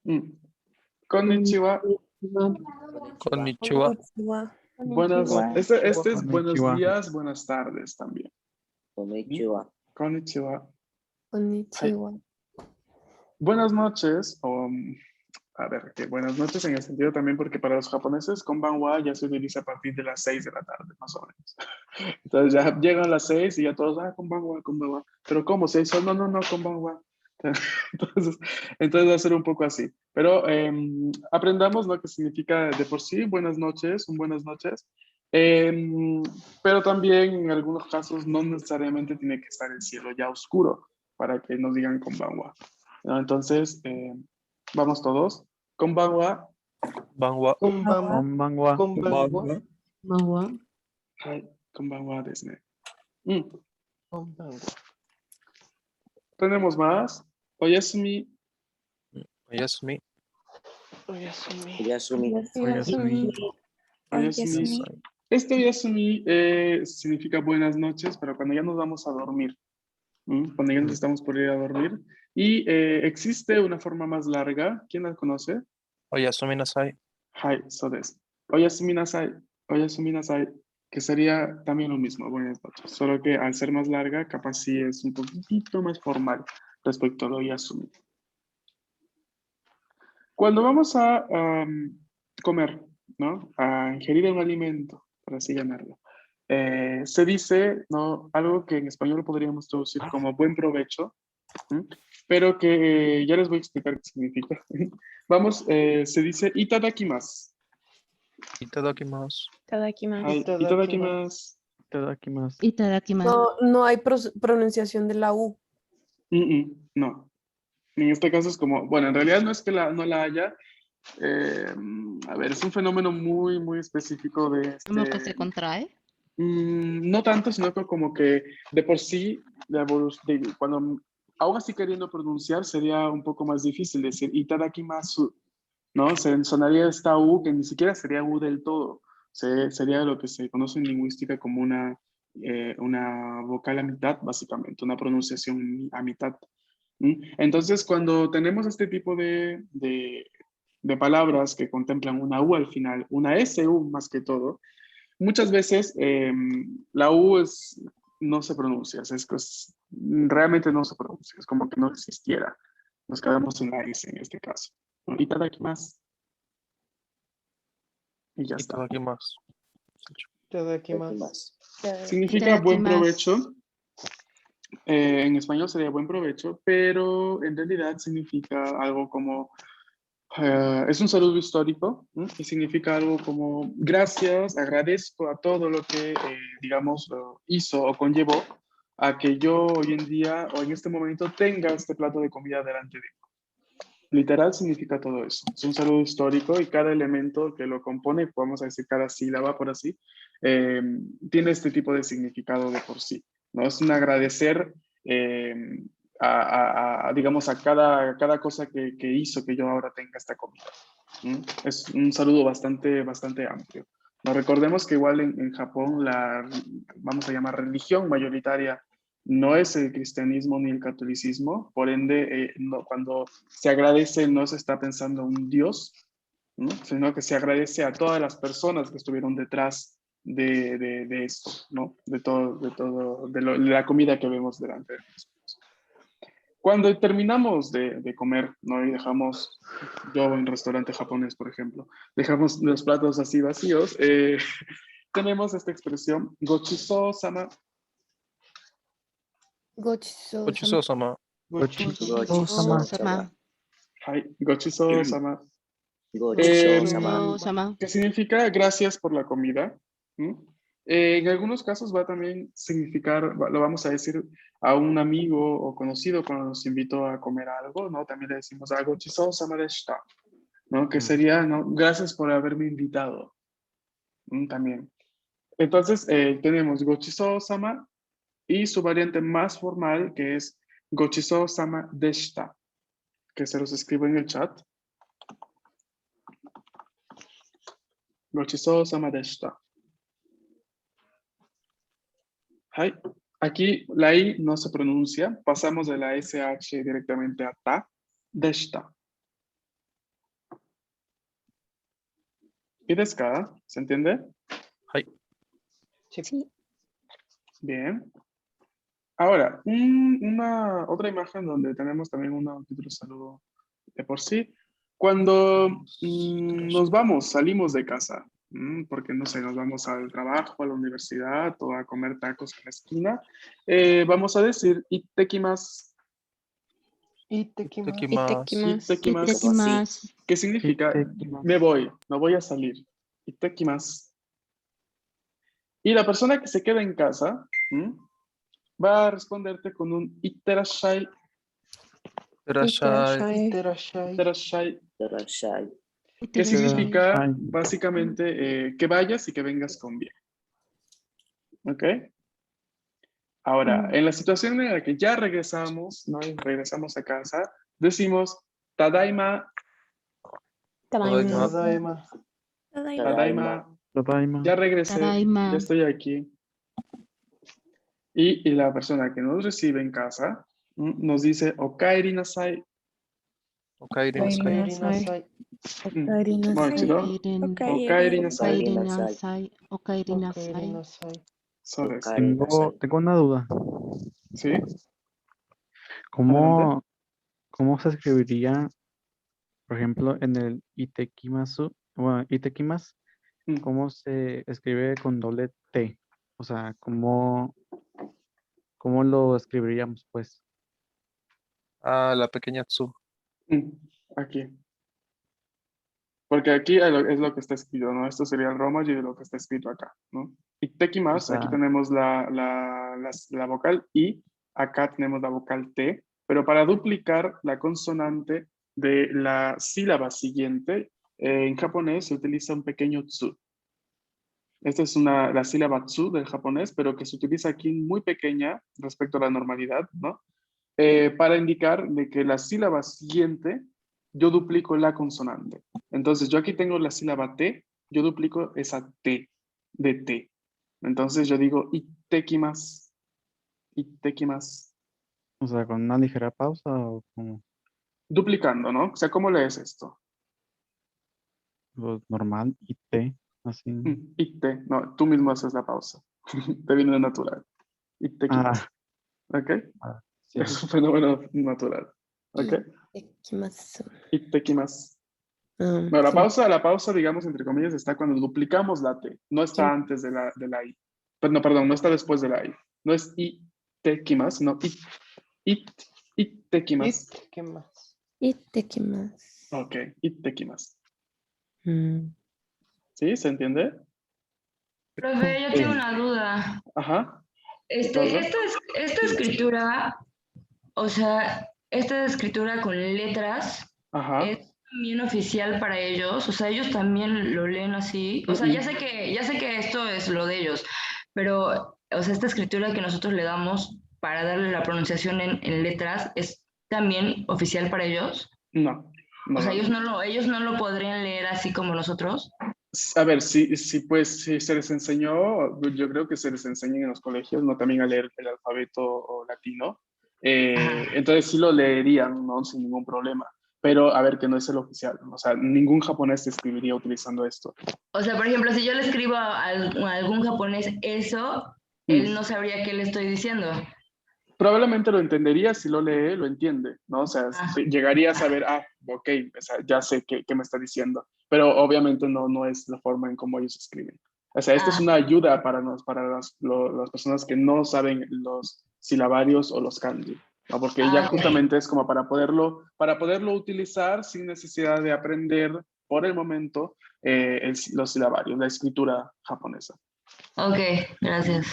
Mm. Konnichiwa. Konnichiwa. Buenas, este es buenos Konnichiwa. días, buenas tardes también. Konnichiwa. Konnichiwa. Konnichiwa. Buenas noches, o a ver, que buenas noches en el sentido también porque para los japoneses konbanwa ya se utiliza a partir de las 6 de la tarde, más o menos. Entonces ya llegan las 6 y ya todos, konbanwa, konbanwa. Pero ¿cómo? 6 no, konbanwa. Entonces va a ser un poco así. Pero aprendamos lo que significa de por sí buenas noches, un buenas noches. Pero también en algunos casos no necesariamente tiene que estar el cielo ya oscuro para que nos digan konbanwa, ¿no? Entonces, vamos todos. Konbanwa. Konbanwa. Konbanwa. Konbanwa. Hai, konbanwa desu ne. Konbanwa. Tenemos más. Oyasumi. Oyasumi. Oyasumi. Oyasumi. Oyasumi. Este oyasumi significa buenas noches, pero cuando ya nos vamos a dormir. Cuando ya nos estamos por ir a dormir. Y existe una forma más larga. ¿Quién la conoce? Oyasumi nasai. Hai, so desu. Oyasumi nasai. Oyasumi nasai. Que sería también lo mismo, buenas noches. Solo que al ser más larga, capaz sí es un poquitito más formal respecto al oyasumi. Cuando vamos a comer, ¿no? A ingerir un alimento, por así llamarlo, se dice, ¿no? Algo que en español podríamos traducir como buen provecho, pero que ya les voy a explicar qué significa. Vamos, se dice itadakimasu. Itadakimasu. Hai, itadakimasu. Itadakimasu. Itadakimasu. No hay pronunciación de la U. No. En este caso es como, bueno, en realidad no es que no la haya. A ver, es un fenómeno muy, muy específico de ¿Cómo que se contrae? no tanto, sino que como que de por sí, cuando aún así queriendo pronunciar, sería un poco más difícil decir itadakimasu, ¿no? Sonaría esta U que ni siquiera sería U del todo. Sería lo que se conoce en lingüística como una vocal a mitad, básicamente, una pronunciación a mitad. Entonces, cuando tenemos este tipo de palabras que contemplan una U al final, una SU más que todo, muchas veces la U no se pronuncia, realmente no se pronuncia, es como que no existiera. Nos quedamos en la S en este caso. Itadakimasu. Y ya está. Itadakimasu. Itadakimasu. Significa buen provecho. En español sería buen provecho, pero en realidad significa algo como, es un saludo histórico, y significa algo como gracias, agradezco a todo lo que, digamos, hizo o conllevó a que yo hoy en día o en este momento tenga este plato de comida delante de mí. Literal significa todo eso. Es un saludo histórico y cada elemento que lo compone, vamos a decir cada sílaba por así, tiene este tipo de significado de por sí, ¿no? Es un agradecer digamos, a cada cosa que hizo que yo ahora tenga esta comida. Es un saludo bastante, bastante amplio. Nos recordemos que igual en Japón vamos a llamar religión mayoritaria no es el cristianismo ni el catolicismo, por ende, cuando se agradece no se está pensando en un Dios, ¿no? Sino que se agradece a todas las personas que estuvieron detrás de esto, ¿no? De la comida que vemos delante de nosotros. Cuando terminamos de comer, ¿no? Y dejamos, yo en restaurante japonés, por ejemplo, dejamos los platos así vacíos, tenemos esta expresión, gochiso-sama. Gochiso-sama. Gochiso-sama. Hai, gochiso-sama. Gochiso-sama. Que significa gracias por la comida. En algunos casos va también significar, lo vamos a decir a un amigo o conocido cuando nos invitó a comer algo, ¿no? También le decimos gochiso-sama deshita, ¿no? Que sería, ¿no? Gracias por haberme invitado. También. Entonces, tenemos gochiso-sama y su variante más formal que es gochiso-sama deshita, que se los escribo en el chat. Gochiso-sama deshita. Hai. Aquí la I no se pronuncia, pasamos de la SH directamente a ta, deshita. ¿Y desu ka? ¿Se entiende? Hai. Sí. Bien. Ahora, otra imagen donde tenemos también un título saludo de por sí. Cuando nos vamos, salimos de casa, porque no sé, nos vamos al trabajo, a la universidad o a comer tacos en la esquina, vamos a decir ittekimasu. Ittekimasu. Itekimasu. Ittekimasu. Itadakimasu. ¿Qué significa? Ittekimasu. Me voy, no voy a salir. Ittekimasu. Y la persona que se queda en casa va a responderte con un itterashai. Terashai. Itterashai. Terashai. Que significa Ay. básicamente que vayas y que vengas con bien. ¿Ok? Ahora, en la situación en la que ya regresamos, ¿no? Y regresamos a casa, decimos Tadaima, Tadaima. Tadaima, Tadaima. ya regresé, Tadaima. ya estoy aquí. Y la persona que nos recibe en casa nos dice Okaeri nasai. Okaeri nasai. Okaeri nasai. Moichido. Okaeri nasai. Okaeri nasai. Okaeri nasai. So desu. Tengo una duda. ¿Sí? ¿Cómo se escribiría, por ejemplo, en el itekimasu? Bueno, itekimasu, Mm. ¿cómo se escribe con doble T? O sea, ¿cómo lo escribiríamos, pues? Ah, la pequeña Tsu. Aquí. Porque aquí es lo que está escrito, ¿no? Esto sería el romaji de lo que está escrito acá, ¿no? Ittekimasu, O sea, aquí tenemos la vocal I, acá tenemos la vocal T, pero para duplicar la consonante de la sílaba siguiente, en japonés se utiliza un pequeño tsu. Esta es la sílaba tsu del japonés, pero que se utiliza aquí muy pequeña respecto a la normalidad, ¿no? Para indicar de que la sílaba siguiente yo duplico la consonante. Entonces yo aquí tengo la sílaba T, yo duplico esa T de T. Entonces yo digo ittekimasu, ittekimasu. o sea, con una ligera pausa o como Duplicando, ¿no? O sea, ¿cómo lees esto? lo normal, ite, así. Itte, no, tú mismo haces la pausa. Te viene de natural. Ittekimasu. ¿Ok? Sí. Es un fenómeno natural. ¿Ok? Itekimasu. Ittekimasu. No, la pausa, digamos, entre comillas, está cuando duplicamos la T. No está antes de la I. Pero no, perdón, no está después de la I. No es ittekimasu, no ittekimasu. Itekimasu. Ok, ittekimasu. Mm. ¿Sí? ¿Se entiende? Profe, yo tengo una duda. Ajá. Esta escritura, o sea, esta escritura con letras, Ajá. ¿es también oficial para ellos? O sea, ellos también lo leen así. O sea, ya sé que esto es lo de ellos, pero, o sea, esta escritura que nosotros le damos para darle la pronunciación en letras, ¿es también oficial para ellos? No. O sea, ellos no lo podrían leer así como nosotros. A ver, pues si se les enseñó, yo creo que se les enseña en los colegios, ¿no? También a leer el alfabeto latino. Entonces sí lo leerían, ¿no? Sin ningún problema. Pero a ver, que no es el oficial, ¿no? O sea, ningún japonés te escribiría utilizando esto. O sea, por ejemplo, si yo le escribo a algún japonés eso, él no sabría qué le estoy diciendo. Probablemente lo entendería si lo lee, lo entiende, ¿no? O sea, llegaría a saber, ok, o sea, ya sé qué me está diciendo, pero obviamente no es la forma en cómo ellos escriben. O sea, esto es una ayuda para las personas que no saben los silabarios o los kanji, ¿no? Porque ya justamente es como para poderlo utilizar sin necesidad de aprender por el momento los silabarios, la escritura japonesa. Ok, gracias.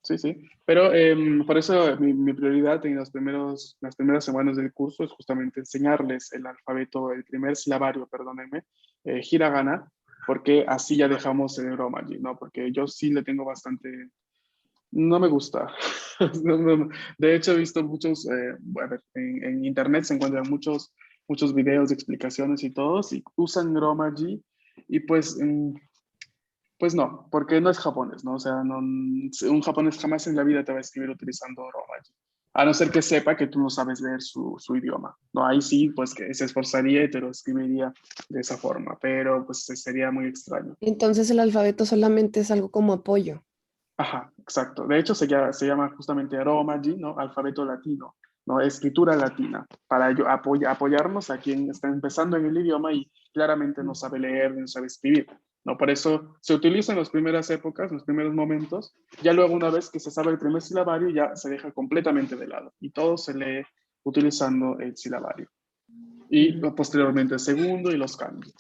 Sí, sí. Pero por eso mi prioridad en las primeras semanas del curso es justamente enseñarles el alfabeto, el primer silabario, perdónenme, hiragana, porque así ya dejamos el romaji, ¿no? Porque yo sí le tengo bastante... No me gusta. De hecho, he visto muchos, en internet se encuentran muchos videos de explicaciones y todos, y usan romaji, y pues no, porque no es japonés, ¿no? O sea, un japonés jamás en la vida te va a escribir utilizando romaji. A no ser que sepa que tú no sabes leer su idioma, ¿no? Ahí sí, pues que se esforzaría y te lo escribiría de esa forma, pero pues sería muy extraño. Entonces el alfabeto solamente es algo como apoyo. Ajá, exacto. De hecho, se llama justamente Romaji, ¿no? Alfabeto latino, ¿no? Escritura latina, para apoyarnos a quien está empezando en el idioma y claramente no sabe leer, no sabe escribir, ¿no? Por eso se utiliza en las primeras épocas, en los primeros momentos. Ya luego, una vez que se sabe el primer silabario, ya se deja completamente de lado y todo se lee utilizando el silabario. Y posteriormente el segundo y los kanji.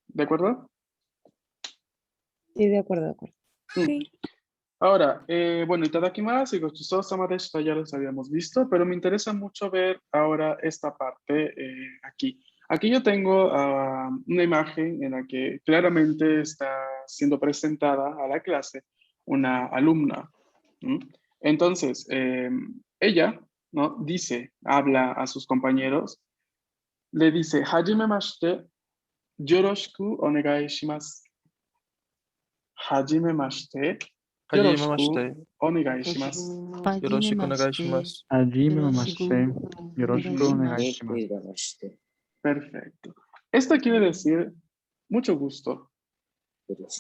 ¿De acuerdo? Sí, de acuerdo, de acuerdo. Sí. Ahora, bueno, itadakimasu y gochisousama deshita ya los habíamos visto, pero me interesa mucho ver ahora esta parte aquí. Aquí yo tengo una imagen en la que claramente está siendo presentada a la clase una alumna. ¿Mm? Entonces, ella, ¿no? Habla a sus compañeros, le dice, hajimemashite, yoroshiku onegai shimasu. Hajimemashite, Hajimemashite. onegai shimasu. Yoroshiku onegai shimasu. Hajimemashite. Yoroshiku onegai shimasu. Perfecto. Esto quiere decir mucho gusto.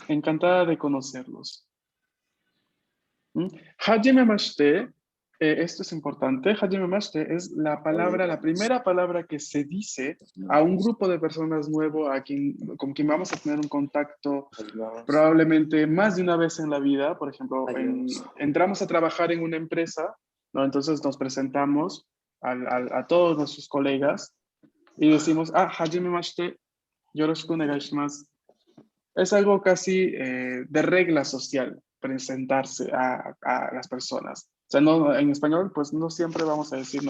Encantada de conocerlos. Hajimemashite, esto es importante. Hajimemashite es la primera palabra que se dice a un grupo de personas nuevo con quien vamos a tener un contacto probablemente más de una vez en la vida. Por ejemplo, entramos a trabajar en una empresa, ¿no? Entonces nos presentamos a todos nuestros colegas y decimos, hajimemashite, yoroshiku onegai shimasu. Es algo casi de regla social presentarse a las personas. O sea, no, en español, pues no siempre vamos a decir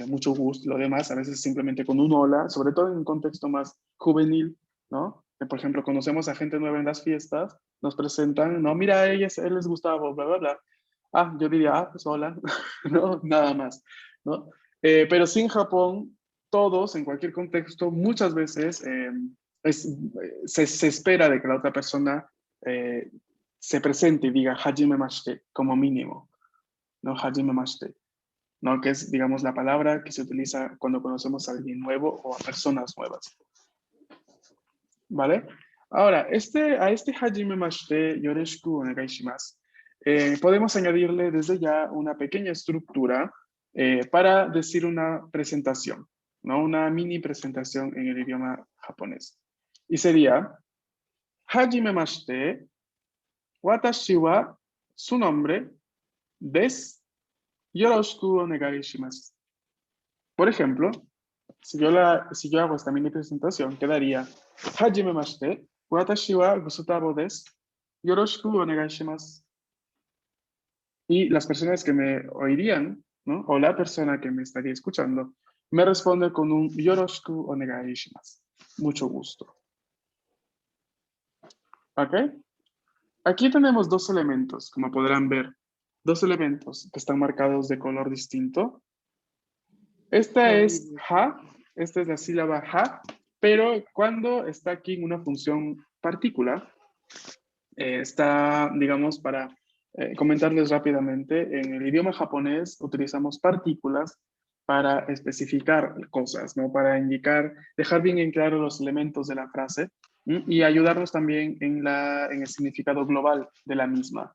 mucho gusto, lo demás, a veces simplemente con un hola, sobre todo en un contexto más juvenil, ¿no? Que, por ejemplo, conocemos a gente nueva en las fiestas, nos presentan, no, mira, él es Gustavo, bla, bla, bla. Yo diría, pues hola, no, nada más, ¿no? Pero sí en Japón, todos, en cualquier contexto, muchas veces se espera de que la otra persona se presente y diga hajimemashite como mínimo, ¿no? Hajimemashite, ¿no? Que es, digamos, la palabra que se utiliza cuando conocemos a alguien nuevo o a personas nuevas. ¿Vale? Ahora, a este hajimemashite, yoroshiku onegai shimasu, podemos añadirle desde ya una pequeña estructura para decir una presentación, ¿no? Una mini presentación en el idioma japonés. Y sería, hajimemashite, watashi wa su nombre, desu, yoroshiku onegai shimasu. Por ejemplo, si yo hago esta mini presentación, quedaría, hajimemashite, watashi wa Gustavo desu, yoroshiku onegai shimasu. Y las personas que me oirían, ¿no? O la persona que me estaría escuchando, me responde con un yoroshiku onegai shimasu. Mucho gusto. ¿Ok? Aquí tenemos dos elementos, como podrán ver. Dos elementos que están marcados de color distinto. Esta es ha, esta es la sílaba ha, pero cuando está aquí en una función particular, está, digamos, para comentarles rápidamente, en el idioma japonés utilizamos partículas para especificar cosas, ¿no? Para indicar, dejar bien en claro los elementos de la frase y ayudarnos también en el significado global de la misma.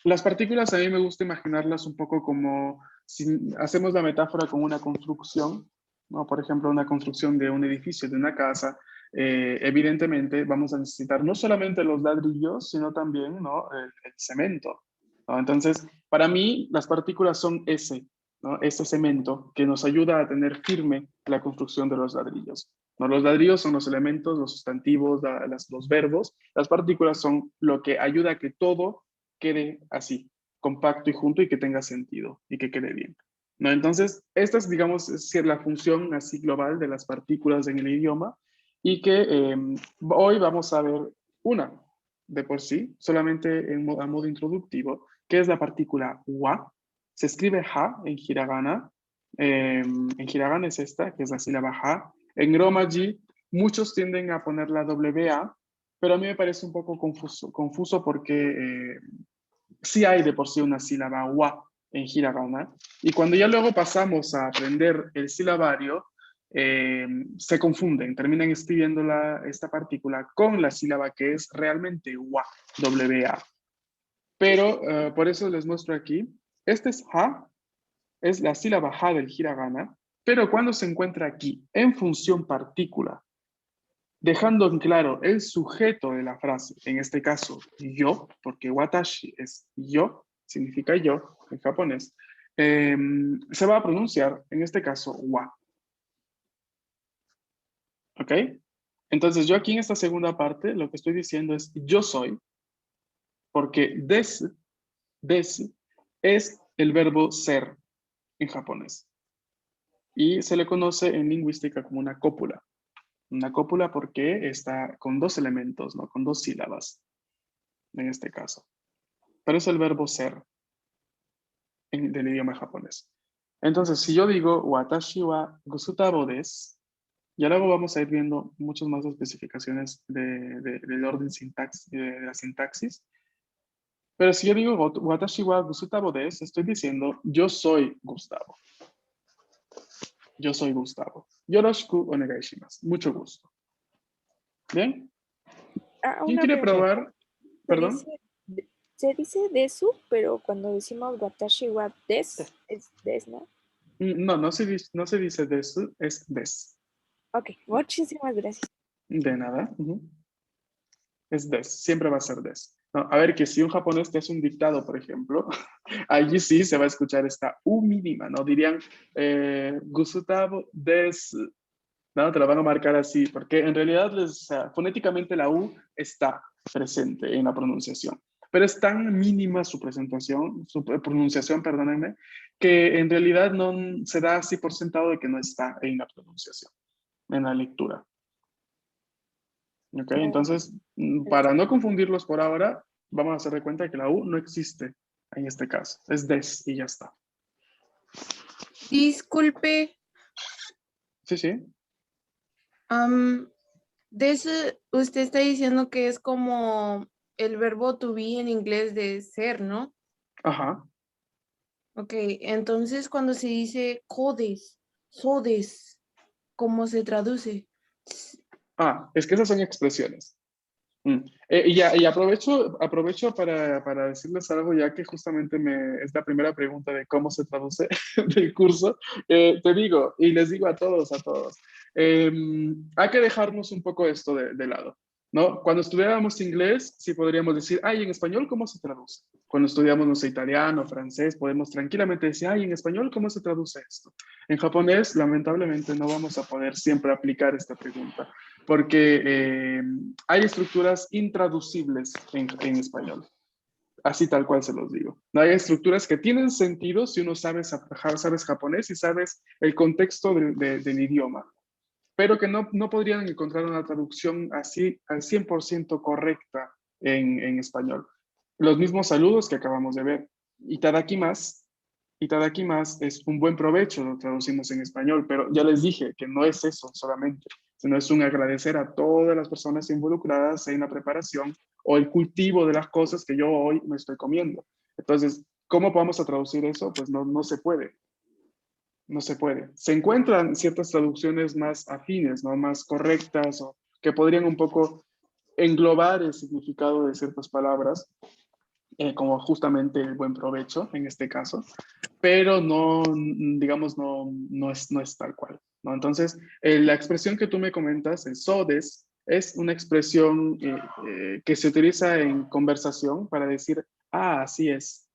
Las partículas a mí me gusta imaginarlas un poco como si hacemos la metáfora con una construcción, ¿no? Por ejemplo, una construcción de un edificio, de una casa. Evidentemente vamos a necesitar no solamente los ladrillos, sino también, ¿no? el cemento, ¿no? Entonces, para mí, las partículas son ¿no? Ese cemento que nos ayuda a tener firme la construcción de los ladrillos, ¿no? Los ladrillos son los elementos, los sustantivos, los verbos. Las partículas son lo que ayuda a que todo quede así, compacto y junto y que tenga sentido y que quede bien, ¿no? Entonces, esta es, digamos, es la función así global de las partículas en el idioma y que hoy vamos a ver una de por sí, solamente a modo introductivo, que es la partícula wa. Se escribe ha en hiragana. En hiragana es esta, que es la sílaba ha. En romaji, muchos tienden a poner la WA, pero a mí me parece un poco confuso porque sí hay de por sí una sílaba wa en hiragana, y cuando ya luego pasamos a aprender el silabario, se confunden, terminan escribiendo esta partícula con la sílaba que es realmente wa, W-A. Pero por eso les muestro aquí, este es ha, es la sílaba ha del hiragana, pero cuando se encuentra aquí en función partícula, dejando en claro el sujeto de la frase, en este caso yo, porque watashi es yo, significa yo en japonés, se va a pronunciar en este caso wa. ¿Ok? Entonces yo aquí en esta segunda parte lo que estoy diciendo es yo soy, porque desu es el verbo ser en japonés. Y se le conoce en lingüística como una cópula. Una cópula porque está con dos elementos, ¿no? Con dos sílabas, en este caso. Pero es el verbo ser del idioma japonés. Entonces, si yo digo watashi wa gusutabo desu, ya luego vamos a ir viendo muchas más especificaciones del orden de la sintaxis. Pero si yo digo watashi wa gusutabo desu, estoy diciendo yo soy Gustavo. Yo soy Gustavo. Yoroshiku onegai shimasu. Mucho gusto. ¿Bien? ¿Quién Una quiere pregunta. probar? Perdón. Se dice desu, pero cuando decimos watashi wa desu, es des, ¿no? No, no se dice desu, es des. Ok, muchísimas gracias. De nada. Es des, siempre va a ser des. No, a ver, que si un japonés te hace un dictado, por ejemplo, allí sí se va a escuchar esta U mínima, ¿no? Dirían, gusutabo des, ¿no? Te la van a marcar así, porque en realidad fonéticamente la U está presente en la pronunciación. Pero es tan mínima su pronunciación, perdónenme, que en realidad no se da así por sentado de que no está en la pronunciación, en la lectura. ¿Ok? Entonces, para no confundirlos por ahora, vamos a hacer de cuenta que la U no existe en este caso. Es des y ya está. Disculpe, Sí, sí. usted está diciendo que es como el verbo to be en inglés de ser, ¿no? Ajá. Ok, entonces cuando se dice codes, sodes, ¿cómo se traduce? Es que esas son expresiones. Y aprovecho para decirles algo, ya que justamente es la primera pregunta de cómo se traduce del curso. Te digo, y les digo a todos, hay que dejarnos un poco esto de lado, ¿no? Cuando estudiábamos inglés, sí podríamos decir, ay, en español, ¿cómo se traduce? Cuando estudiamos, no sé, italiano, francés, podemos tranquilamente decir, ay, en español, ¿cómo se traduce esto? En japonés, lamentablemente, no vamos a poder siempre aplicar esta pregunta, porque hay estructuras intraducibles en español. Así tal cual se los digo. No hay estructuras que tienen sentido si uno sabes japonés y sabes el contexto del idioma, pero que no podrían encontrar una traducción así al 100% correcta en español. Los mismos saludos que acabamos de ver. Itadakimasu es un buen provecho, lo traducimos en español, pero ya les dije que no es eso solamente, sino es un agradecer a todas las personas involucradas en la preparación o el cultivo de las cosas que yo hoy me estoy comiendo. Entonces, ¿cómo vamos a traducir eso? Pues no se puede. No se puede. Se encuentran ciertas traducciones más afines, ¿no? Más correctas o que podrían un poco englobar el significado de ciertas palabras, como justamente el buen provecho en este caso, pero no, digamos, no es tal cual, ¿no? Entonces, la expresión que tú me comentas, el sodes, es una expresión que se utiliza en conversación para decir, así es.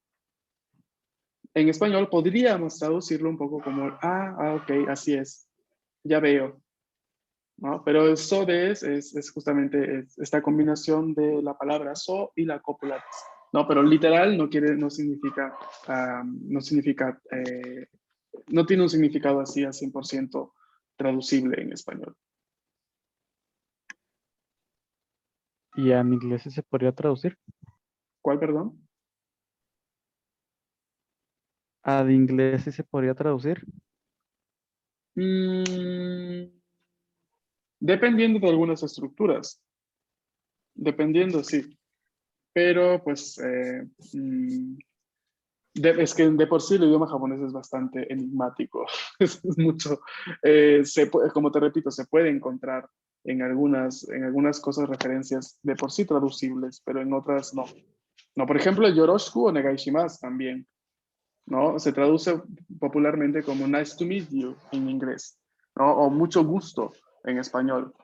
En español podríamos traducirlo un poco como, ok, así es, ya veo, ¿no? Pero el sodes es justamente esta combinación de la palabra so y la cópula, ¿no? Pero literal no significa, no tiene un significado así al 100% traducible en español. ¿Y en inglés se podría traducir? ¿Cuál, perdón? ¿Al inglés se podría traducir? Dependiendo de algunas estructuras. Dependiendo, sí. pero pues es que de por sí el idioma japonés es bastante enigmático. Es mucho, como te repito, se puede encontrar en algunas cosas referencias de por sí traducibles, pero en otras no. No, por ejemplo, yoroshiku o negaishimasu también, ¿no? Se traduce popularmente como nice to meet you en inglés, ¿no? O mucho gusto en español,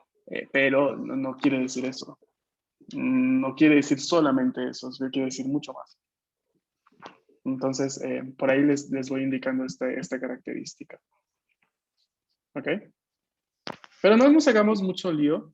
pero no quiere decir eso. No quiere decir solamente eso, quiere decir mucho más. Entonces, por ahí les voy indicando esta característica. ¿Ok? Pero no nos hagamos mucho lío.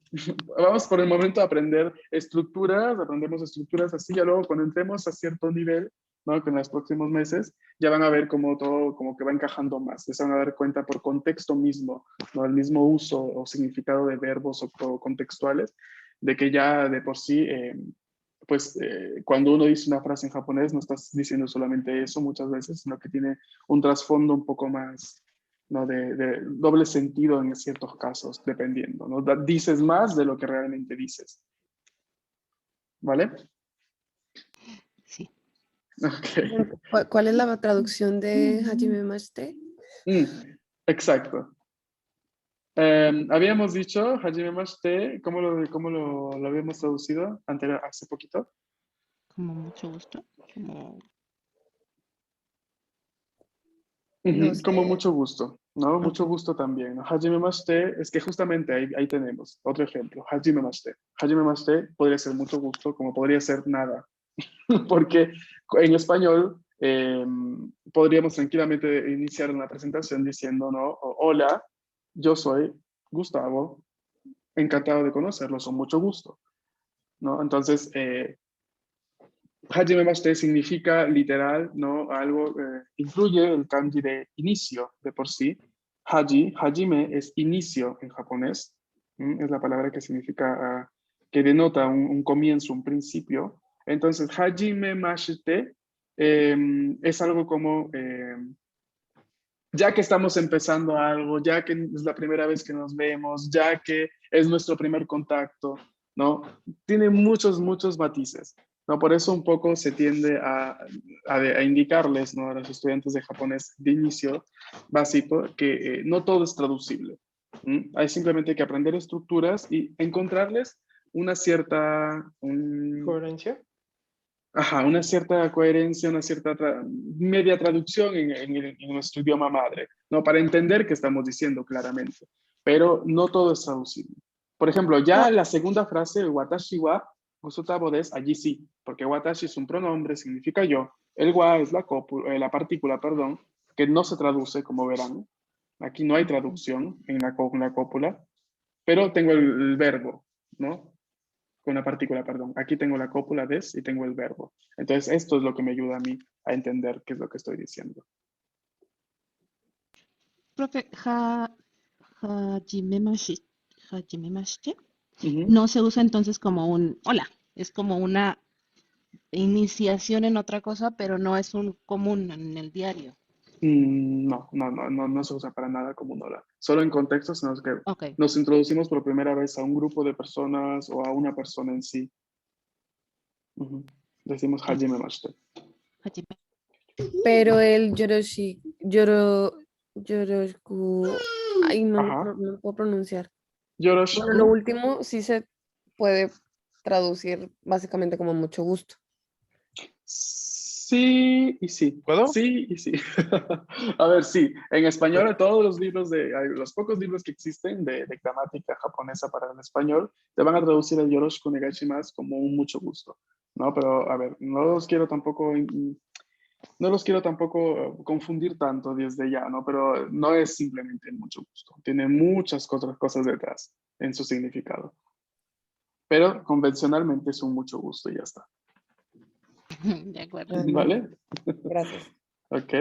Vamos por el momento a aprender estructuras, aprendemos estructuras así, ya luego cuando entremos a cierto nivel, ¿no? Que en los próximos meses ya van a ver cómo todo como que va encajando más. Se van a dar cuenta por contexto mismo, ¿no? El mismo uso o significado de verbos o contextuales, de que ya de por sí, cuando uno dice una frase en japonés, no estás diciendo solamente eso muchas veces, sino que tiene un trasfondo un poco más, ¿no? De doble sentido en ciertos casos, dependiendo, ¿no? Dices más de lo que realmente dices. ¿Vale? Sí. Ok. ¿Cuál es la traducción de Hajime Mashite? Exacto. Habíamos dicho Hajime Mashite, ¿cómo lo habíamos traducido hace poquito? Como mucho gusto. Como... No Como sé. mucho gusto, ¿no? Ok. Mucho gusto también, ¿no? Hajime Mashite, es que justamente ahí tenemos otro ejemplo. Hajime Mashite. Hajime Mashite podría ser mucho gusto, como podría ser nada. Porque en español podríamos tranquilamente iniciar una presentación diciendo, ¿no? Hola, yo soy Gustavo, encantado de conocerlos, con mucho gusto, ¿no? Entonces, Hajime Mashite significa literal, ¿no? Algo, incluye el kanji de inicio de por sí. Hajime es inicio en japonés. Es la palabra que significa, que denota un comienzo, un principio. Entonces, Hajime Mashite es algo como, ya que estamos empezando algo, ya que es la primera vez que nos vemos, ya que es nuestro primer contacto, ¿no? Tiene muchos matices, ¿no? Por eso un poco se tiende a indicarles, ¿no? A los estudiantes de japonés de inicio básico que no todo es traducible. Hay simplemente que aprender estructuras y encontrarles una cierta... ¿Coherencia? Ajá, una cierta coherencia, una cierta media traducción en nuestro idioma madre, ¿no? Para entender qué estamos diciendo claramente. Pero no todo es traducible. Por ejemplo, ya la segunda frase, watashi wa gusutabo desu, allí sí, porque watashi es un pronombre, significa yo. El wa es la partícula, perdón, que no se traduce, como verán. Aquí no hay traducción en la cópula, pero tengo el verbo, ¿no? Con una partícula, perdón. Aquí tengo la cópula des y tengo el verbo. Entonces, esto es lo que me ayuda a mí a entender qué es lo que estoy diciendo. Profe, Hajime Mashite Ujú. no se usa entonces como un hola, es como una iniciación en otra cosa, pero no es un común en el diario. No se usa para nada como un hola. Solo en contextos en los que Ok. nos introducimos por primera vez a un grupo de personas o a una persona en sí. Decimos Hajime Mashite. Hajime. Pero el yoroshiku, ay, Ajá. no puedo pronunciar. Yoroshiku. Bueno, lo último sí se puede traducir básicamente como mucho gusto. Sí y sí. ¿Puedo? Sí y sí. A ver, sí. En español, todos los libros los pocos libros que existen de gramática japonesa para el español, te van a traducir el yoroshiku negashimasu como un mucho gusto, ¿no? Pero, a ver, no los quiero tampoco confundir tanto desde ya, ¿no? Pero no es simplemente mucho gusto. Tiene muchas otras cosas detrás en su significado. Pero convencionalmente es un mucho gusto y ya está. De acuerdo. ¿Vale? Gracias. Ok.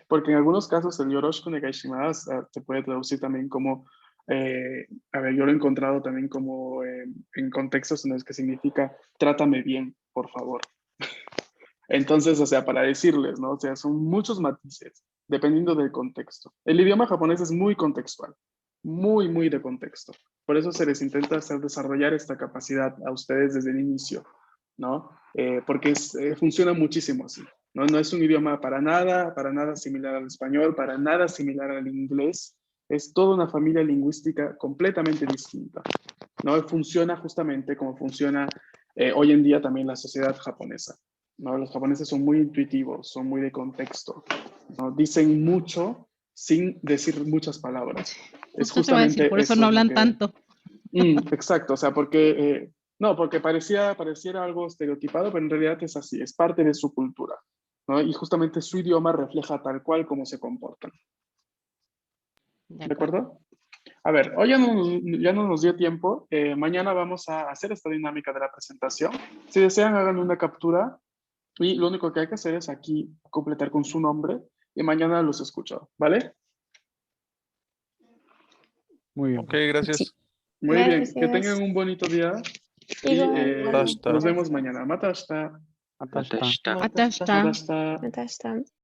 Porque en algunos casos el yoroshiku negaishimasu se puede traducir también como, a ver, yo lo he encontrado también como en contextos en los que significa trátame bien, por favor. Entonces, o sea, para decirles, ¿no? O sea, son muchos matices, dependiendo del contexto. El idioma japonés es muy contextual, muy, muy de contexto. Por eso se les intenta hacer desarrollar esta capacidad a ustedes desde el inicio, ¿no? Porque funciona muchísimo así, ¿no? No es un idioma para nada similar al español, para nada similar al inglés. Es toda una familia lingüística completamente distinta, ¿no? Funciona justamente como funciona hoy en día también la sociedad japonesa, ¿no? Los japoneses son muy intuitivos, son muy de contexto, ¿no? Dicen mucho sin decir muchas palabras. Es Justo te iba a decir, justamente por eso eso no lo hablan que- tanto. Exacto, o sea, porque, no, porque pareciera algo estereotipado, pero en realidad es así, es parte de su cultura, ¿no? Y justamente su idioma refleja tal cual cómo se comportan. De ¿De acuerdo. acuerdo? A ver, hoy ya no nos dio tiempo. Mañana vamos a hacer esta dinámica de la presentación. Si desean, hagan una captura y lo único que hay que hacer es aquí completar con su nombre y mañana los escucho, ¿vale? Muy bien. Ok, gracias. Muy bien, que Gracias. tengan un bonito día y Igual. Basta. nos vemos mañana. Matashita. Matashita. Matashita. Matashita. Matashita.